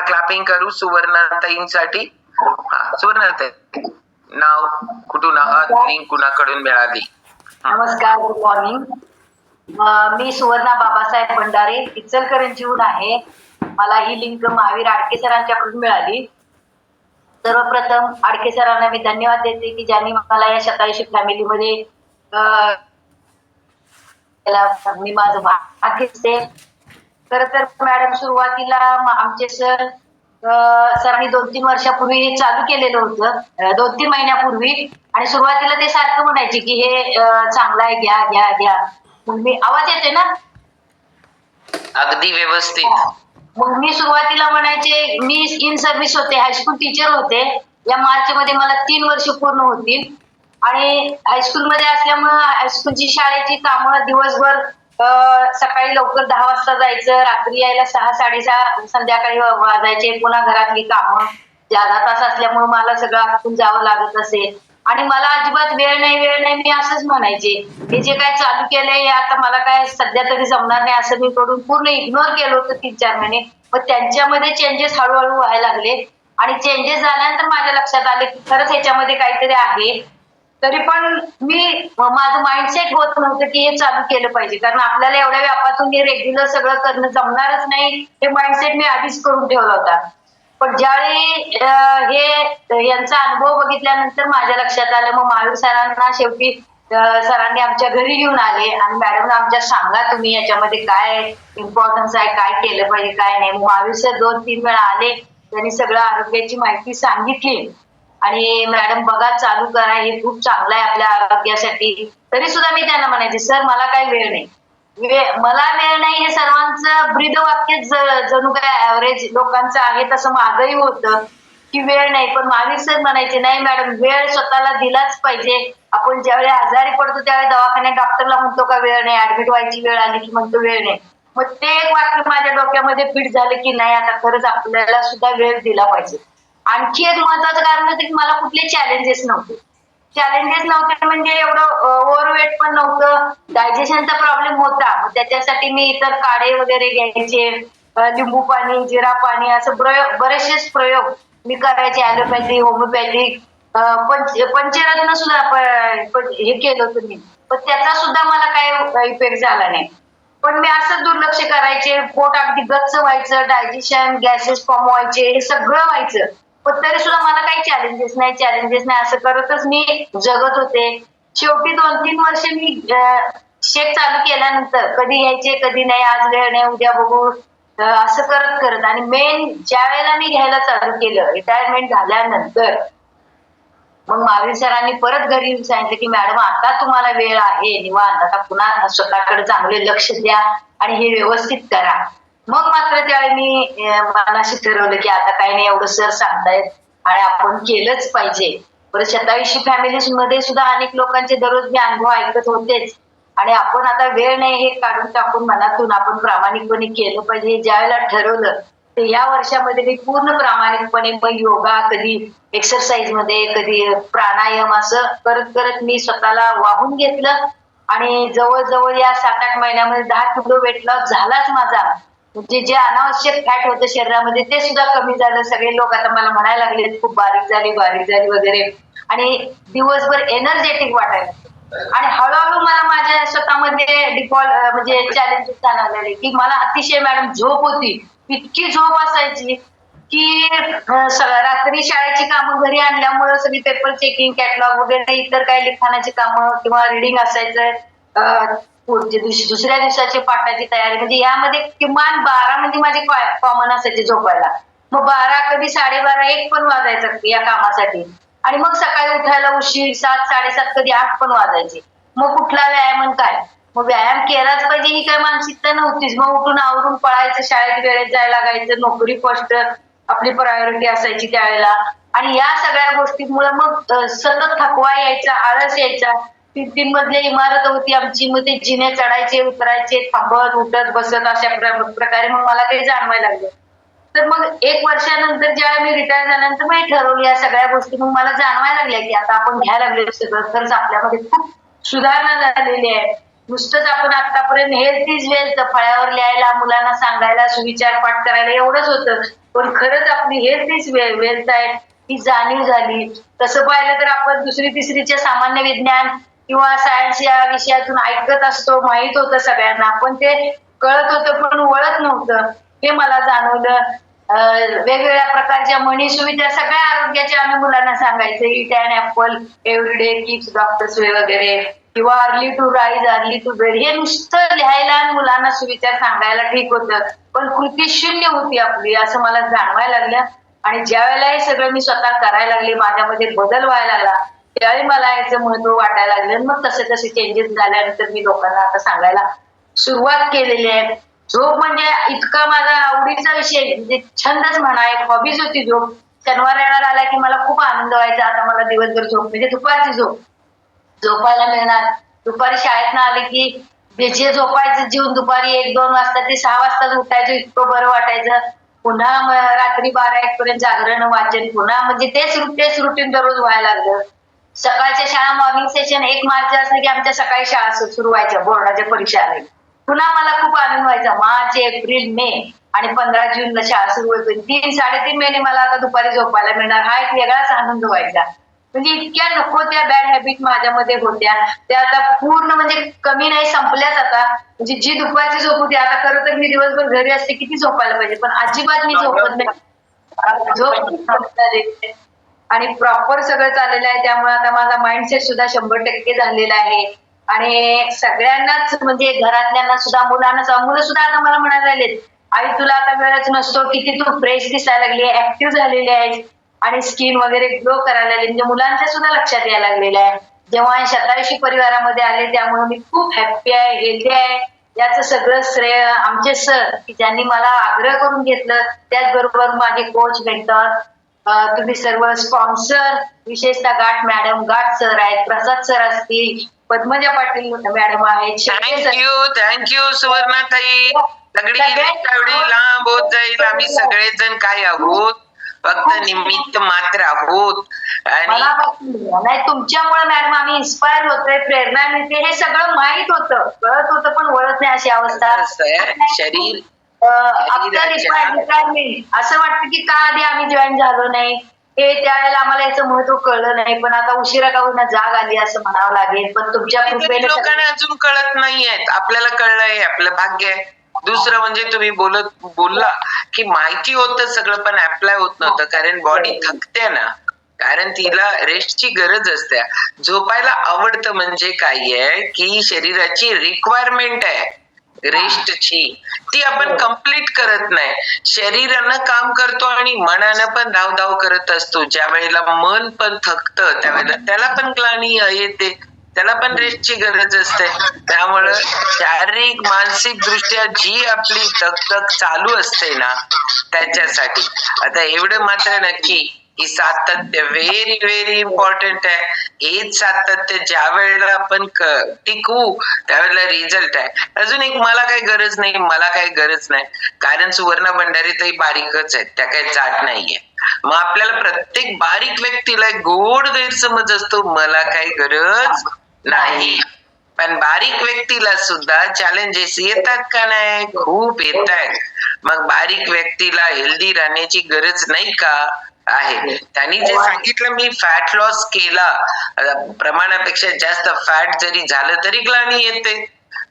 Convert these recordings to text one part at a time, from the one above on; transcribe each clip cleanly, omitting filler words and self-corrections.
Clapping करू सुवर्णाताईंसाठी. सुवर्णाताई, नाव, कुठून आहात, लिंक कुणाकडून मिळाली? नमस्कार, गुड मॉर्निंग. मी सुवर्णा बाबासाहेब भंडारे, इचलकरंजीहून आहे. मला ही लिंक महावीर आडके सरांच्याकडून मिळाली. सर्वप्रथम आडके सरांना मी धन्यवाद देते की ज्यांनी मला या शतायुषी फॅमिलीमध्ये मी माझं भाग घेते. खरं तर मॅडम सुरुवातीला आमचे सरांनी 2-3 वर्षापूर्वी चालू केलेलं होतं, 2-3 महिन्यापूर्वी. आणि सुरुवातीला ते सारखं म्हणायचे की हे चांगलं आहे, घ्या घ्या घ्या. मग मी, आवाज येते ना? अगदी व्यवस्थित. मग मी सुरुवातीला म्हणायचे, मी इन सर्व्हिस होते, हायस्कूल टीचर होते. या मार्च मध्ये मला 3 वर्ष पूर्ण होतील. आणि हायस्कूलमध्ये असल्यामुळं हायस्कूलची शाळेची कामं दिवसभर, सकाळी लवकर 10 वाजता जायचं, रात्री यायला 6-6:30 संध्याकाळी वाजायचे. पुन्हा घरातली कामं 11 तास असल्यामुळे मला सगळं आटपून जावं लागत असे. आणि मला अजिबात वेळ नाही मी असंच म्हणायचे. हे जे काय चालू केलंय हे आता मला काय सध्या तरी जमणार नाही असं मी करून पूर्ण इग्नोर केलं होतं 3-4 महिने. मग त्यांच्यामध्ये चेंजेस हळूहळू व्हायला लागले. आणि चेंजेस झाल्यानंतर माझ्या लक्षात आले की खरंच ह्याच्यामध्ये काहीतरी आहे. तरी पण माझं माइंडसेट होत नव्हतं की हे चालू केलं पाहिजे, कारण आपल्याला एवढ्या व्यापातून हे रेग्युलर सगळं करणं जमणारच नाही, हे माइंडसेट मी आधीच करून ठेवला होता. पण ज्यावेळी हे यांचा अनुभव बघितल्यानंतर माझ्या लक्षात आलं. मग महावीर सरांना शेवटी सरांनी आमच्या घरी घेऊन आले आणि मॅडम आमच्या सांगा तुम्ही याच्यामध्ये काय इम्पॉर्टन्स आहे, काय केलं पाहिजे काय नाही. मग महावीर सर 2-3 वेळा आले, त्यांनी सगळं आरोग्याची माहिती सांगितली. आणि मॅडम बघा चालू करा, हे खूप चांगलं आहे आपल्या आरोग्यासाठी. तरी सुद्धा मी त्यांना म्हणायचे, सर मला काही वेळ नाही, मला वेळ नाही. हे सर्वांचं ब्रीद वाक्य जणू काय ऍव्हरेज लोकांचं आहे, तसं माझंही होतं की वेळ नाही. पण महावीर सर म्हणायचे, नाही मॅडम, वेळ स्वतःला दिलाच पाहिजे. आपण ज्यावेळी आजारी पडतो त्यावेळी दवाखान्यात डॉक्टरला म्हणतो का वेळ नाही, ऍडमिट व्हायची वेळ आली की म्हणतो वेळ नाही. मग ते एक वाक्य माझ्या डोक्यामध्ये फिट झालं की नाही, आता खरंच आपल्याला सुद्धा वेळ दिला पाहिजे. आणखी एक महत्वाचं कारण होतं की मला कुठले चॅलेंजेस नव्हते म्हणजे एवढं ओव्हरवेट पण नव्हतं. डायजेशनचा प्रॉब्लेम होता, मग त्याच्यासाठी मी इतर काढे वगैरे घ्यायचे, लिंबू पाणी, जिरा पाणी, असं बरेचसे प्रयोग मी करायचे. ॲलोपॅथी, होमिओपॅथिक, पंचरत्न सुद्धा हे केलं होतं मी, पण त्याचा सुद्धा मला काही इफेक्ट झाला नाही. पण मी असं दुर्लक्ष करायचे, पोट अगदी गच्च व्हायचं, डायजेशन, गॅसेस फॉर्म व्हायचे, हे सगळं व्हायचं. पण तरी सुद्धा मला काही चॅलेंजेस नाही असं करतच मी जगत होते. शेवटी 2-3 वर्ष मी शेक चालू केल्यानंतर कधी यायचे कधी नाही, आज वेळ नाही उद्या बघू, असं करत आणि मेन ज्या वेळेला मी घ्यायला चालू केलं रिटायरमेंट झाल्यानंतर, मग महावीर सरांनी परत घरी येऊन सांगितलं की मॅडम आता तुम्हाला वेळ आहे निवांत, आता पुन्हा स्वतःकडे चांगले लक्ष द्या आणि हे व्यवस्थित करा. मग मात्र त्यावेळी मी मनाशी ठरवलं की आता काही नाही, एवढं सर सांगतायत आणि आपण केलंच पाहिजे. परत शतायुषी फॅमिलीज मध्ये सुद्धा अनेक लोकांचे दररोज मी अनुभव ऐकत होतेच. आणि आपण आता वेळ नाही हे काढून टाकून मनातून आपण प्रामाणिकपणे केलं पाहिजे. ज्या वेळेला ठरवलं तर या वर्षामध्ये मी पूर्ण प्रामाणिकपणे मग योगा, कधी एक्सरसाइज मध्ये, कधी प्राणायाम, असं करत मी स्वतःला वाहून घेतलं. आणि जवळजवळ या 7-8 महिन्यामध्ये 10 किलो वेट लॉस झालाच माझा. म्हणजे जे अनावश्यक फॅट होतं शरीरामध्ये ते सुद्धा कमी झालं. सगळे लोक आता मला म्हणायला लागले खूप बारीक झाली वगैरे, आणि दिवसभर एनर्जेटिक वाटायला. आणि हळूहळू मला माझ्या स्वतःमध्ये डिफॉल्ट म्हणजे चॅलेंजेस जाणवलेले की मला अतिशय मॅडम झोप होती, इतकी झोप असायची की रात्री शाळेची कामं घरी आणल्यामुळे सगळी पेपर चेकिंग, कॅटलॉग वगैरे, इतर काही लिखाणाची कामं किंवा रिडिंग असायचं, दुसऱ्या दिवसाची पाठाची तयारी, म्हणजे यामध्ये किमान 12 म्हणजे माझे कॉमन असायचे झोपायला. मग 12, कधी 12:30, 1 पण वाजायचं या कामासाठी. आणि मग सकाळी उठायला उशीर, 7-7:30, कधी 8 पण वाजायचे. मग कुठला व्यायाम काय, मग व्यायाम केलाच पाहिजे ही काय मानसिकता नव्हतीच. मग उठून आवरून पळायचं, शाळेत वेळेत जायला लागायचं, नोकरी फर्स्ट आपली प्रायोरिटी असायची त्यावेळेला. आणि या सगळ्या गोष्टींमुळे मग सतत थकवा यायचा, आळस यायचा. 3-3 मजली इमारत होती आमची, मग ते जिने चढायचे उतरायचे, थांबत उठत बसत, अशा प्रकारे मग मला ते जाणवायला लागलं. तर मग 1 वर्षानंतर ज्यावेळी मी रिटायर झाल्यानंतर मी ठरवलं या सगळ्या गोष्टी, मग मला जाणवायला लागल्या की आता आपण घ्यायला लागलो सगळं, खरंच आपल्यामध्ये खूप सुधारणा झालेली आहे. नुसतंच आपण आतापर्यंत हेल्थ इज वेल्थ फळ्यावर लिहायला, मुलांना सांगायला, सुविचार पाठ करायला एवढंच होतं. पण खरंच आपली हेल्थ वेल्थ आहे ही जाणीव झाली. तसं पाहिलं तर आपण दुसरी तिसरीच्या सामान्य विज्ञान किंवा सायन्स या विषयातून ऐकत असतो, माहित होतं सगळ्यांना, पण ते कळत होतं पण वळत नव्हतं. हे मला जाणवलं. वेगवेगळ्या प्रकारच्या म्हणी सुविधा सगळ्या आरोग्याच्या आम्ही मुलांना सांगायचे. Eat and apple every day keeps doctors away वगैरे, किंवा early to rise early to bed, हे नुसतं लिहायला आणि मुलांना सुविचार सांगायला ठीक होतं, पण कृती शून्य होती आपली असं मला जाणवायला लागलं. आणि ज्या वेळेला हे सगळं मी स्वतः करायला लागले, माझ्यामध्ये बदल व्हायला लागला, त्यावेळी मला याचं महत्व वाटायला लागलं. मग तसे तसे चेंजेस झाल्यानंतर मी लोकांना आता सांगायला सुरुवात केलेली आहे. झोप म्हणजे इतका माझा आवडीचा विषय, म्हणजे छंदच म्हणा, एक हॉबीज होती झोप. शनिवार येणार आला की मला खूप आनंद व्हायचा, आता मला दिवसभर झोप म्हणजे दुपारची झोपायला मिळणार. दुपारी शाळेतनं आले की जे झोपायचं जीवन दुपारी 1-2 वाजता ते 6 वाजताच उठायचं, इतकं बरं वाटायचं. पुन्हा रात्री 12-1 पर्यंत जागरण, वाचन, पुन्हा म्हणजे तेच रुटीन दररोज व्हायला लागलं. सकाळच्या शाळा मॉर्निंग सेशन 1 मार्च असलं की आमच्या सकाळी शाळा सुरू व्हायच्या, बोर्डाच्या परीक्षा आल्या. पुन्हा मला खूप आनंद व्हायचा. मार्च, एप्रिल, मे आणि 15 जूनला शाळा सुरू होती. 3-3.5 महिने मला आता दुपारी झोपायला मिळणार, हा एक वेगळाच आनंद व्हायचा. म्हणजे इतक्या नको त्या बॅड हॅबिट माझ्यामध्ये होत्या, त्या आता पूर्ण म्हणजे कमी नाही, संपल्याच आता. म्हणजे जी दुपारची झोप होती, आता खरं तर मी दिवसभर घरी असते, किती झोपायला पाहिजे, पण अजिबात मी झोपत नाही. झोप आणि प्रॉपर सगळं चाललेलं आहे. त्यामुळे आता माझा माइंडसेट सुद्धा 100% झालेला आहे. आणि सगळ्यांनाच म्हणजे घरातल्यांना सुद्धा, मुलं सुद्धा आता मला म्हणायला लागलेत, आई तुला आता वेळच नसतो, किती तू फ्रेश दिसायला लागली, ऍक्टिव्ह झालेली आहे आणि स्किन वगैरे ग्लो करायला लागली. म्हणजे मुलांच्या सुद्धा लक्षात यायला लागलेलं आहे. जेव्हा 87 परिवारामध्ये आले, त्यामुळे मी खूप हॅप्पी आहे, हेल्दी आहे. याचं सगळं श्रेय आमचे सर, की ज्यांनी मला आग्रह करून घेतलं, त्याचबरोबर माझे कोच, मेंटर, तुम्ही सर्व स्पॉन्सर, विशेषतः गाठ सर आहेत, प्रसाद सर असतील, पद्मजा पाटील मॅडम आहेत. थँक्यू सुवर्णाताई. सगळी एवढी लांब होत जाईल, आम्ही सगळेजण काय आहोत, फक्त निमित्त मात्र आहोत. आणि नाही, तुमच्यामुळे मॅडम आम्ही इन्स्पायर होतोय, प्रेरणा मिळते, हे सगळं माहित होतं, कळत होतं, पण वळत नाही अशी अवस्था. शरीर डिपार्टमेंट असं वाटतं की का आधी आम्ही जॉईन झालो नाही, हे त्यावेळेला आम्हाला याचं महत्व कळलं नाही, पण आता उशिरा का होईना जाग आली असं म्हणावं लागेल. पण तुमच्या कृपेने लोकांना अजून कळत नाहीये, आपल्याला कळलंय, आपलं भाग्य आहे. दुसरं म्हणजे तुम्ही बोलला की माहिती होतं सगळं, पण अप्लाय होत नव्हतं, कारण बॉडी थकते ना, कारण तिला रेस्टची गरज असते. झोपायला आवडतं म्हणजे काय आहे की शरीराची रिक्वायरमेंट आहे रेस्टची, ती आपण कंप्लीट करत नाही. शरीरानं काम करतो आणि मनानं पण धावधाव करत असतो. ज्या वेळेला मन पण थकतं, त्यावेळेला त्याला पण ग्लानी येते, त्याला पण रेस्टची गरज असते. त्यामुळं शारीरिक मानसिक दृष्ट्या जी आपली दगदग चालू असते ना, त्याच्यासाठी आता एवढं मात्र नक्की की सातत्य व्हेरी व्हेरी इम्पॉर्टंट आहे. हेच सातत्य ज्या वेळेला आपण टिकवू त्यावेळेला रिझल्ट आहे. अजून एक, मला काही गरज नाही, कारण सुवर्णा भंडारी ताई बारीकच आहेत, त्या काही जाड नाहीये. मग आपल्याला प्रत्येक बारीक व्यक्तीला गोड गैरसमज असतो, मला काही गरज नाही. पण बारीक व्यक्तीला सुद्धा चॅलेंजेस येतात का नाही, खूप येत आहेत. मग बारीक व्यक्तीला हेल्दी राहण्याची गरज नाही का, आहे. त्यांनी जे सांगितलं, मी फॅट लॉस केला, प्रमाणापेक्षा जास्त फॅट जरी झालं तरी ग्लानी येते.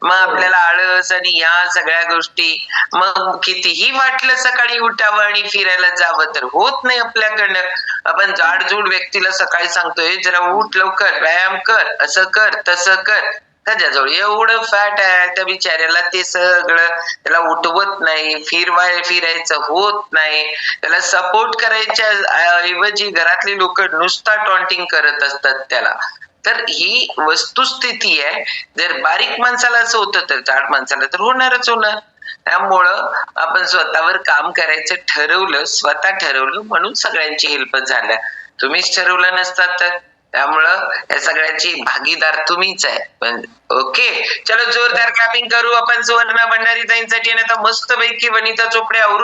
मग आपल्याला आळस आणि या सगळ्या गोष्टी, मग कितीही वाटलं सकाळी उठावं आणि फिरायला जावं तर होत नाही आपल्याकडनं. आपण जाडजूड व्यक्तीला सकाळी सांगतोय जरा उठ, लवकर व्यायाम कर, असं कर, तसं कर, त्याच्याजवळ एवढं फॅट आहे, त्या बिचाऱ्याला ते सगळं त्याला उठवत नाही, फिरायचं होत नाही, त्याला सपोर्ट करायच्या ऐवजी घरातली लोक नुसता टॉन्टिंग करत असतात त्याला. तर ही वस्तुस्थिती आहे. जर बारीक माणसाला असं होतं तर जाड माणसाला तर होणारच होणार. त्यामुळं आपण स्वतःवर काम करायचं ठरवलं, स्वतः ठरवलं, म्हणून सगळ्यांची हेल्प झाल्या. तुम्हीच ठरवलं नसतात तर. त्यामुळं या सगळ्याची भागीदार तुम्हीच आहे. पण ओके, चलो जोरदार क्लॅपिंग करू आपण सुवर्णा भंडारी ताईंसाठी. आणि आता मस्त पैकी वनिता चोपडे आवरून